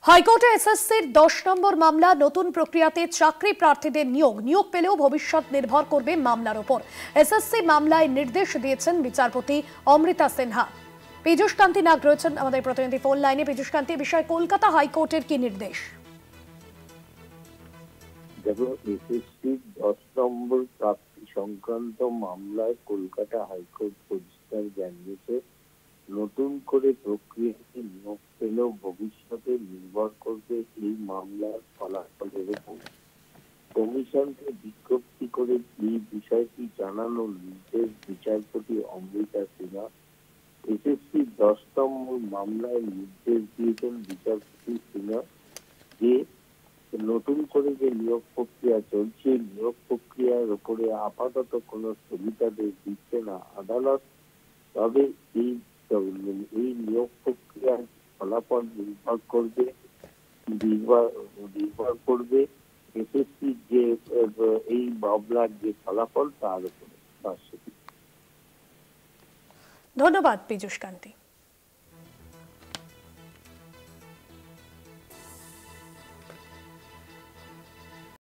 হাইকোর্টে এসএসসির 10 নম্বর মামলা নতুন প্রক্রিয়াতে চাকরি প্রার্থীদের নিয়োগ পেলেও ভবিষ্যৎ নির্ভর করবে মামলার উপর। এসএসসি মামলায় নির্দেশ দিয়েছেন বিচারপতি অমৃতা সিনহা। পীযূষ কান্তি নাগ রয়েছেন আমাদের প্রতিনিধি ফোন লাইনে। পীযূষ কান্তি, বিষয় কলকাতা হাইকোর্টের কি নির্দেশ? দেখো, এসএসসি 10 নম্বর প্রাপ্তি সংক্রান্ত মামলায় কলকাতা হাইকোর্ট পরিষ্কার জানিয়েছে, নতুন করে প্রক্রিয়াতে নিয়োগ পেলেও ভবিষ্যতে নির্ভর করবে এই মামলার ফলাফলের উপর। কমিশনকে বিজ্ঞপ্তি করে এই বিষয়টি জানানোর নির্দেশ বিচারপতি অমৃতা সিনহা। এসএসসি 10 নম্বর মামলায় নির্দেশ দিয়েছেন বিচারপতি সিনহা যে নতুন করে যে নিয়োগ প্রক্রিয়া চলছে, নিয়োগ প্রক্রিয়ার উপরে আপাতত কোনো স্থগিতাদেশ দিচ্ছে না আদালত। তবে এই নিয়োগ প্রক্রিয়ার ফলাফল নির্ভর করবে এসএসসি যে এই মামলার যে ফলাফল তার উপরে। ধন্যবাদ পীযূষ কান্তি।